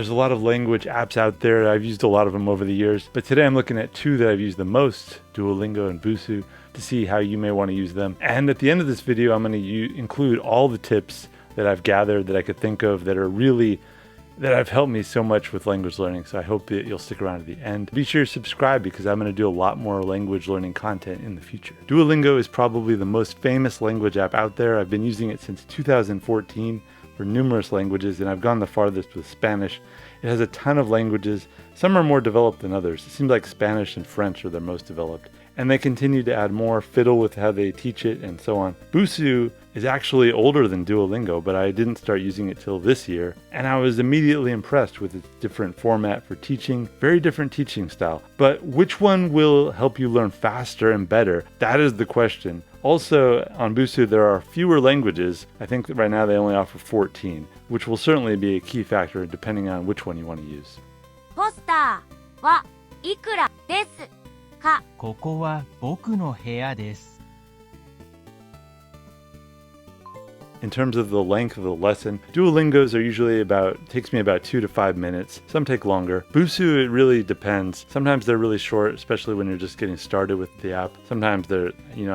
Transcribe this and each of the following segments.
There's a lot of language apps out there. I've used a lot of them over the years, but today I'm looking at two that I've used the most, Duolingo and Busuu, to see how you may want to use them. And at the end of this video, I'm going to include all the tips that I've gathered that I could think of that have helped me so much with language learning. So I hope that you'll stick around to the end. Be sure to subscribe because I'm going to do a lot more language learning content in the future. Duolingo is probably the most famous language app out there. I've been using it since 2014 for numerous languages, and I've gone the farthest with Spanish. It has a ton of languages. Some are more developed than others. It seems like Spanish and French are their most developed. And they continue to add more, fiddle with how they teach it, and so on. Busuu is actually older than Duolingo, but I didn't start using it till this year. And I was immediately impressed with its different format for teaching, very different teaching style. But which one will help you learn faster and better? That is the question. Also, on Busuu, there are fewer languages. I think that right now they only offer 14, which will certainly be a key factor depending on which one you want to use. ポスターはいくらですか？ここは僕の部屋です。 In terms of the length of the lesson, Duolingos are usually takes me about 2 to 5 minutes. Some take longer. Busuu, it really depends. Sometimes they're really short, especially when you're just getting started with the app. Sometimes I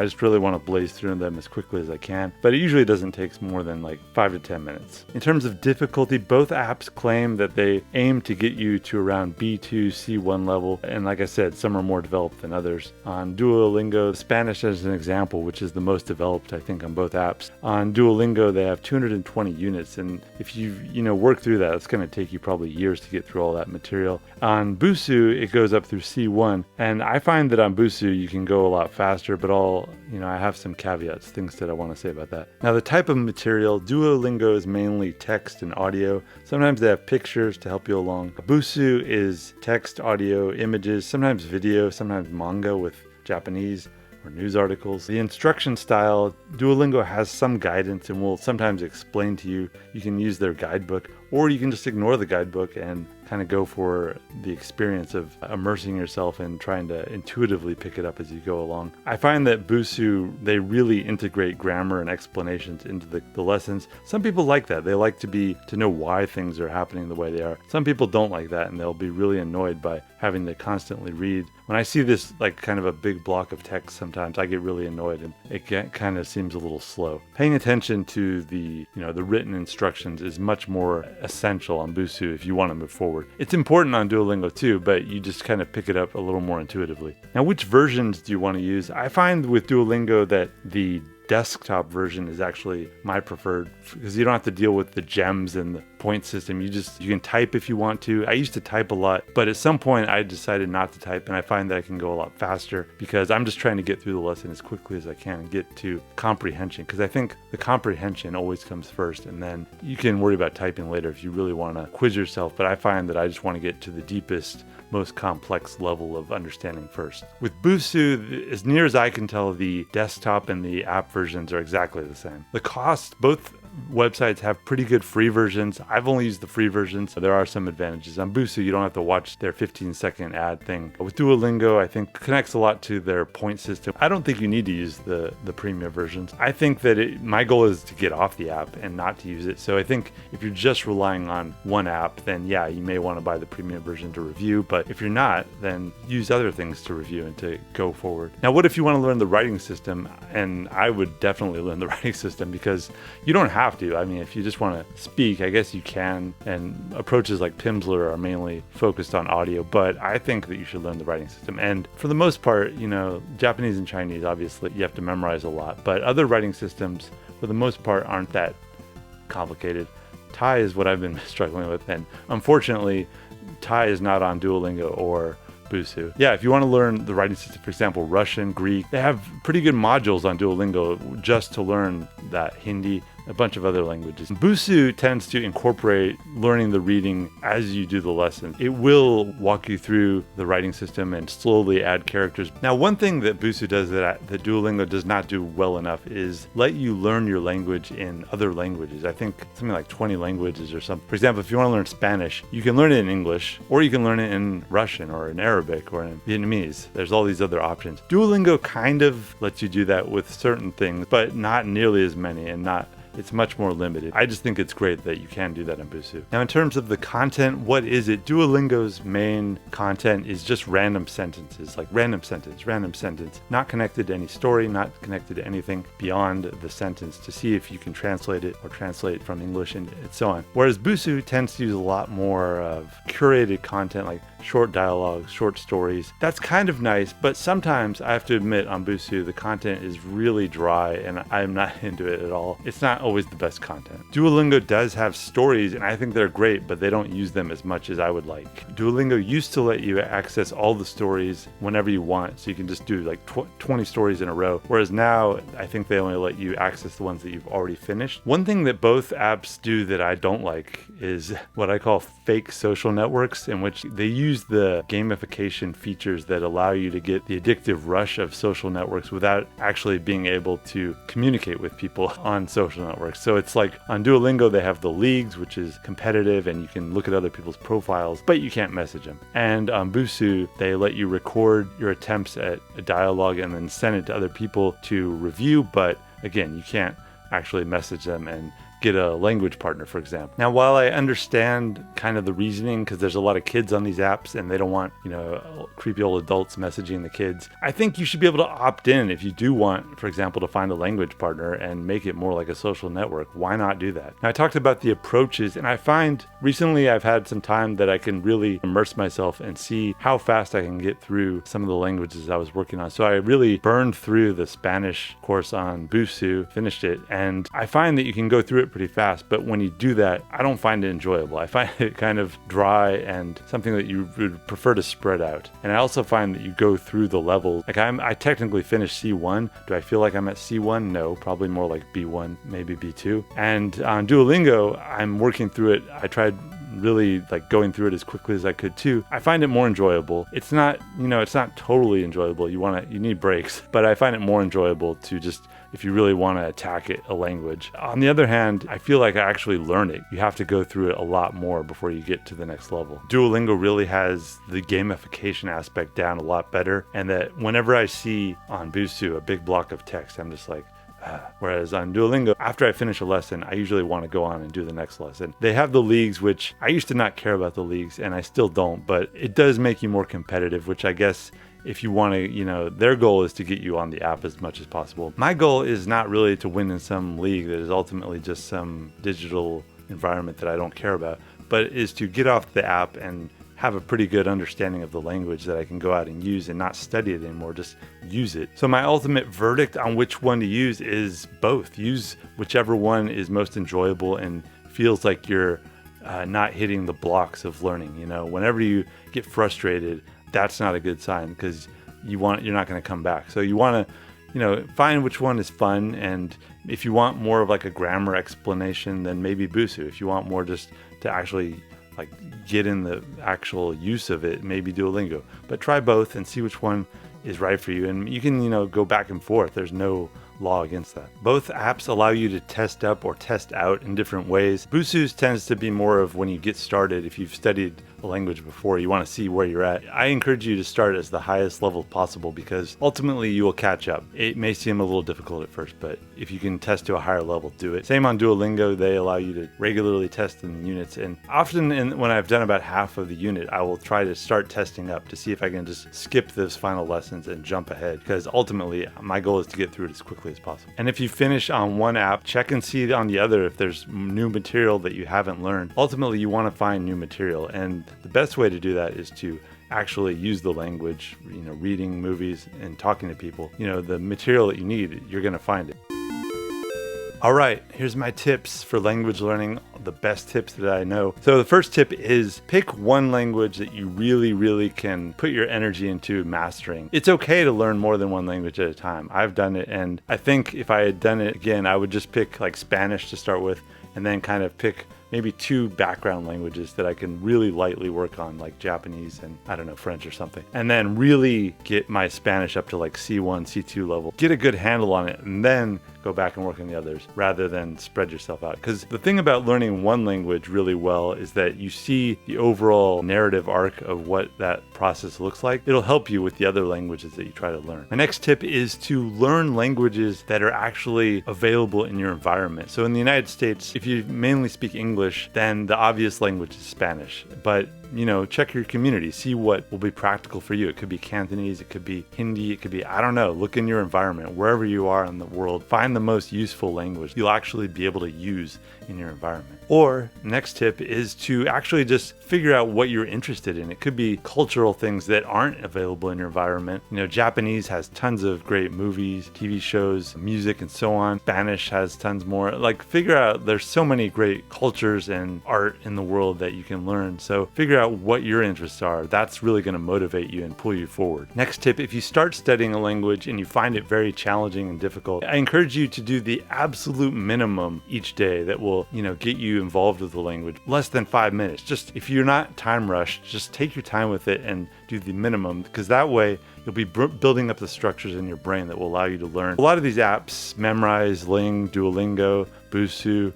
just really want to blaze through them as quickly as I can. But it usually doesn't take more than like 5 to 10 minutes. In terms of difficulty, both apps claim that they aim to get you to around B2, C1 level. And like I said, some are more developed than others. On Duolingo, Spanish as an example, which is the most developed, I think, on both apps. On Duolingo, they have 220 units, and if you work through that, it's going to take you probably years to get through all that material. On Busuu, it goes up through C1, and I find that on Busuu you can go a lot faster, but I have some caveats, things that I want to say about that. Now, the type of material, Duolingo is mainly text and audio. Sometimes they have pictures to help you along. Busuu is text, audio, images, sometimes video, sometimes manga with Japanese or news articles. The instruction style, Duolingo has some guidance and will sometimes explain to you. You can use their guidebook, or you can just ignore the guidebook and kind of go for the experience of immersing yourself and trying to intuitively pick it up as you go along. I find that Busuu, they really integrate grammar and explanations into the lessons. Some people like that. They like to know why things are happening the way they are. Some people don't like that, and they'll be really annoyed by having to constantly read. When I see this like kind of a big block of text, sometimes I get really annoyed and it kind of seems a little slow. Paying attention to the written instructions is much more essential on Busuu if you want to move forward. It's important on Duolingo too, but you just kind of pick it up a little more intuitively. Now, which versions do you want to use? I find with Duolingo that the desktop version is actually my preferred because you don't have to deal with the gems and the point system. You can type if you want to. I used to type a lot, but at some point I decided not to type, and I find that I can go a lot faster because I'm just trying to get through the lesson as quickly as I can and get to comprehension, because I think the comprehension always comes first, and then you can worry about typing later if you really want to quiz yourself. But I find that I just want to get to the deepest, most complex level of understanding first. With Busuu, as near as I can tell, the desktop and the app versions are exactly the same. The cost, both websites have pretty good free versions. I've only used the free versions. There are some advantages. On Busuu, you don't have to watch their 15-second ad thing. With Duolingo, I think connects a lot to their point system. I don't think you need to use the premium versions. I think that my goal is to get off the app and not to use it. So I think if you're just relying on one app, then yeah, you may want to buy the premium version to review. But if you're not, then use other things to review and to go forward. Now, what if you want to learn the writing system? And I would definitely learn the writing system because you don't have to. I mean, if you just want to speak, I guess you can. And approaches like Pimsleur are mainly focused on audio, but I think that you should learn the writing system. And for the most part, Japanese and Chinese, obviously, you have to memorize a lot. But other writing systems, for the most part, aren't that complicated. Thai is what I've been struggling with. And unfortunately, Thai is not on Duolingo or Busuu. Yeah, if you want to learn the writing system, for example, Russian, Greek, they have pretty good modules on Duolingo just to learn that. Hindi, a bunch of other languages. Busuu tends to incorporate learning the reading as you do the lesson. It will walk you through the writing system and slowly add characters. Now, one thing that Busuu does that Duolingo does not do well enough is let you learn your language in other languages. I think something like 20 languages or something. For example, if you want to learn Spanish, you can learn it in English, or you can learn it in Russian or in Arabic or in Vietnamese. There's all these other options. Duolingo kind of lets you do that with certain things, but not nearly as many and not it's much more limited. I just think it's great that you can do that on Busuu. Now, in terms of the content, what is it? Duolingo's main content is just random sentences, like random sentence, not connected to any story, not connected to anything beyond the sentence, to see if you can translate it or translate from English and so on. Whereas Busuu tends to use a lot more of curated content, like short dialogues, short stories. That's kind of nice, but sometimes I have to admit on Busuu, the content is really dry and I'm not into it at all. It's not always the best content. Duolingo does have stories and I think they're great, but they don't use them as much as I would like. Duolingo used to let you access all the stories whenever you want, so you can just do like 20 stories in a row, whereas now I think they only let you access the ones that you've already finished. One thing that both apps do that I don't like is what I call fake social networks, in which they use the gamification features that allow you to get the addictive rush of social networks without actually being able to communicate with people on social networks. So it's like on Duolingo, they have the leagues, which is competitive and you can look at other people's profiles, but you can't message them. And on Busuu, they let you record your attempts at a dialogue and then send it to other people to review, but again, you can't actually message them and get a language partner, for example. Now, while I understand kind of the reasoning, because there's a lot of kids on these apps and they don't want, creepy old adults messaging the kids, I think you should be able to opt in if you do want, for example, to find a language partner and make it more like a social network. Why not do that? Now, I talked about the approaches, and I find recently I've had some time that I can really immerse myself and see how fast I can get through some of the languages I was working on. So I really burned through the Spanish course on Busuu, finished it, and I find that you can go through it pretty fast, but when you do that, I don't find it enjoyable. I find it kind of dry and something that you would prefer to spread out. And I also find that you go through the levels. Like I technically finished C1. Do I feel like I'm at C1? No, probably more like B1, maybe B2. And on Duolingo, I'm working through it. I tried really like going through it as quickly as I could too. I find it more enjoyable. It's not, it's not totally enjoyable. You need breaks, but I find it more enjoyable to just, if you really want to attack a language. On the other hand, I feel like I actually learn it. You have to go through it a lot more before you get to the next level. Duolingo really has the gamification aspect down a lot better, and that whenever I see on Busuu a big block of text, I'm just like, whereas on Duolingo, after I finish a lesson, I usually want to go on and do the next lesson. They have the leagues, which I used to not care about the leagues, and I still don't, but it does make you more competitive, which I guess if you want to, their goal is to get you on the app as much as possible. My goal is not really to win in some league that is ultimately just some digital environment that I don't care about, but is to get off the app and have a pretty good understanding of the language that I can go out and use and not study it anymore, just use it. So my ultimate verdict on which one to use is both. Use whichever one is most enjoyable and feels like you're not hitting the blocks of learning. Whenever you get frustrated, that's not a good sign, because you're not going to come back. So you want to, find which one is fun. And if you want more of like a grammar explanation, then maybe Busuu. If you want more just to actually like get in the actual use of it, maybe Duolingo. But try both and see which one is right for you. And you can, go back and forth. There's no law against that. Both apps allow you to test up or test out in different ways. Busuu tends to be more of when you get started. If you've studied a language before, you want to see where you're at. I encourage you to start as the highest level possible, because ultimately you will catch up. It may seem a little difficult at first, but if you can test to a higher level, do it. Same on Duolingo, they allow you to regularly test in units, and often when I've done about half of the unit, I will try to start testing up to see if I can just skip those final lessons and jump ahead, because ultimately my goal is to get through it as quickly as possible. And if you finish on one app, check and see on the other if there's new material that you haven't learned. Ultimately, you want to find new material, and the best way to do that is to actually use the language, reading movies and talking to people. The material that you need, you're going to find it. All right, here's my tips for language learning, the best tips that I know. So the first tip is pick one language that you really, really can put your energy into mastering. It's okay to learn more than one language at a time. I've done it, and I think if I had done it again, I would just pick like Spanish to start with, and then kind of pick maybe 2 background languages that I can really lightly work on, like Japanese and I don't know, French or something. And then really get my Spanish up to like C1, C2 level. Get a good handle on it and then go back and work on the others rather than spread yourself out. Because the thing about learning one language really well is that you see the overall narrative arc of what that process looks like. It'll help you with the other languages that you try to learn. My next tip is to learn languages that are actually available in your environment. So in the United States, if you mainly speak English, then the obvious language is Spanish. But check your community, see what will be practical for you. It could be Cantonese, it could be Hindi, it could be, I don't know, look in your environment, wherever you are in the world, find the most useful language you'll actually be able to use in your environment. Or next tip is to actually just figure out what you're interested in. It could be cultural things that aren't available in your environment. Japanese has tons of great movies, TV shows, music, and so on. Spanish has tons more. Like, figure out, there's so many great cultures and art in the world that you can learn. So figure out what your interests are. That's really going to motivate you and pull you forward. Next tip, if you start studying a language and you find it very challenging and difficult, I encourage you to do the absolute minimum each day that will, get you involved with the language. Less than 5 minutes. Just, if you're not time rushed, just take your time with it and do the minimum, because that way you'll be building up the structures in your brain that will allow you to learn. A lot of these apps, Memrise, Ling, Duolingo, Busuu,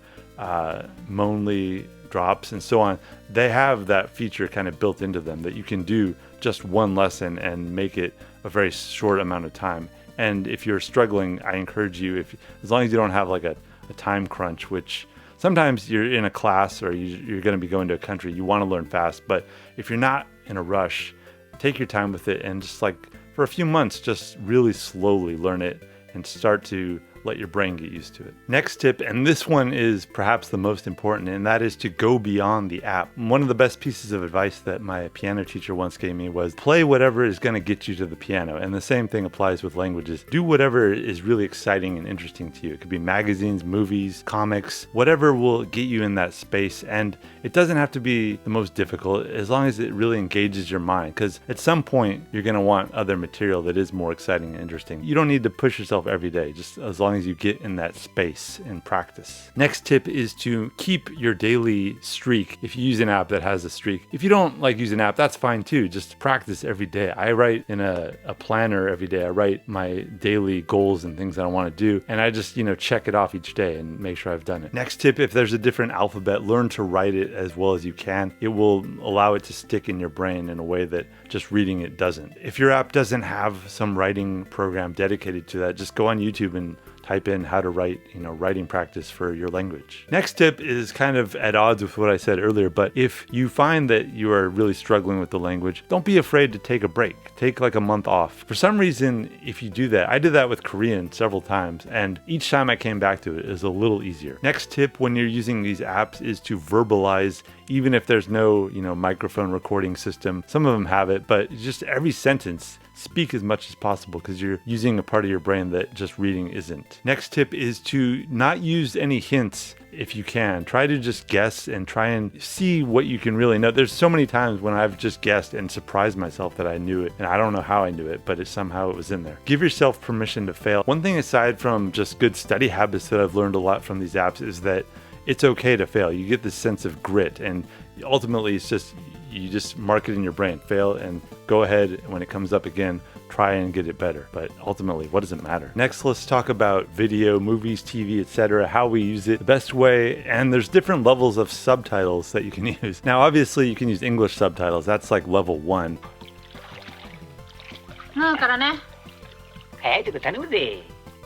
Monly, Drops, and so on, they have that feature kind of built into them that you can do just one lesson and make it a very short amount of time. And if you're struggling, I encourage you, as long as you don't have like a time crunch, which sometimes you're in a class or you're going to be going to a country, you want to learn fast. But if you're not in a rush, take your time with it and just like for a few months, just really slowly learn it and start to let your brain get used to it. Next tip, and this one is perhaps the most important, and that is to go beyond the app. One of the best pieces of advice that my piano teacher once gave me was play whatever is going to get you to the piano. And the same thing applies with languages. Do whatever is really exciting and interesting to you. It could be magazines, movies, comics, whatever will get you in that space. And it doesn't have to be the most difficult as long as it really engages your mind, because at some point you're going to want other material that is more exciting and interesting. You don't need to push yourself every day, just as long as you get in that space and practice. Next tip is to keep your daily streak. If you use an app that has a streak, if you don't like use an app, that's fine too. Just practice every day. I write in a planner every day. I write my daily goals and things that I want to do, and I just check it off each day and make sure I've done it. Next tip, if there's a different alphabet, learn to write it as well as you can. It will allow it to stick in your brain in a way that just reading it doesn't. If your app doesn't have some writing program dedicated to that, just go on YouTube and type in how to write, writing practice for your language. Next tip is kind of at odds with what I said earlier, but if you find that you are really struggling with the language, don't be afraid to take a break. Take like a month off. For some reason, if you do that, I did that with Korean several times, and each time I came back to it is a little easier. Next tip when you're using these apps is to verbalize, even if there's no, microphone recording system. Some of them have it, but just every sentence, speak as much as possible because you're using a part of your brain that just reading isn't. Next tip is to not use any hints if you can. Try to just guess and try and see what you can really know. There's so many times when I've just guessed and surprised myself that I knew it, and I don't know how I knew it, but somehow it was in there. Give yourself permission to fail. One thing aside from just good study habits that I've learned a lot from these apps is that it's okay to fail. You get this sense of grit, and ultimately it's just you just mark it in your brain. Fail and go ahead when it comes up again, try and get it better. But ultimately, what does it matter? Next, let's talk about video, movies, TV, etc., how we use it the best way. And there's different levels of subtitles that you can use. Now, obviously, you can use English subtitles. That's like level 1.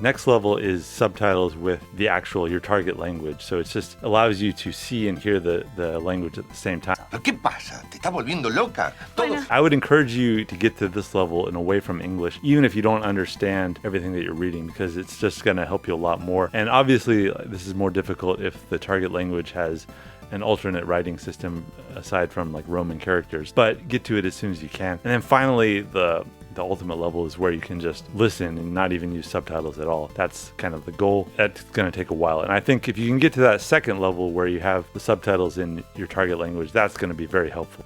Next level is subtitles with the actual, your target language. So it just allows you to see and hear the language at the same time. ¿Qué pasa? ¿Te está volviendo loca? I would encourage you to get to this level and away from English, even if you don't understand everything that you're reading, because it's just going to help you a lot more. And obviously, this is more difficult if the target language has an alternate writing system aside from like Roman characters, but get to it as soon as you can. And then finally, the ultimate level is where you can just listen and not even use subtitles at all. That's kind of the goal. That's going to take a while. And I think if you can get to that second level where you have the subtitles in your target language, that's going to be very helpful.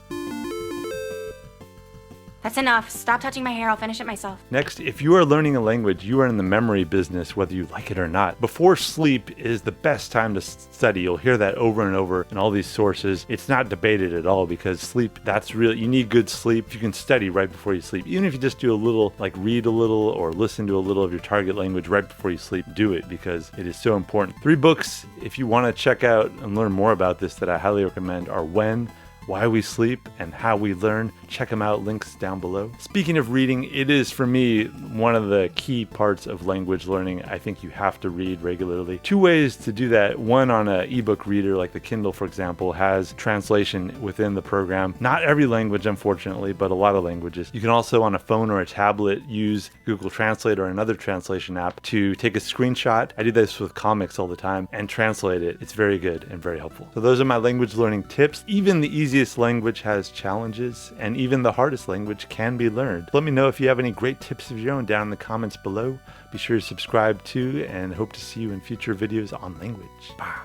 That's enough. Stop touching my hair. I'll finish it myself. Next, if you are learning a language, you are in the memory business, whether you like it or not. Before sleep is the best time to study. You'll hear that over and over in all these sources. It's not debated at all because sleep, that's real. You need good sleep. You can study right before you sleep. Even if you just do a little, like read a little or listen to a little of your target language right before you sleep, do it because it is so important. 3 books, if you want to check out and learn more about this, that I highly recommend are When, Why We Sleep, and How We Learn. Check them out, links down below. Speaking of reading, it is for me one of the key parts of language learning. I think you have to read regularly. 2 ways to do that. One, on an ebook reader like the Kindle, for example, has translation within the program. Not every language, unfortunately, but a lot of languages. You can also, on a phone or a tablet, use Google Translate or another translation app to take a screenshot. I do this with comics all the time and translate it. It's very good and very helpful. So those are my language learning tips. Even the easiest language has challenges, and even the hardest language can be learned. Let me know if you have any great tips of your own down in the comments below. Be sure to subscribe too, and hope to see you in future videos on language. Bye.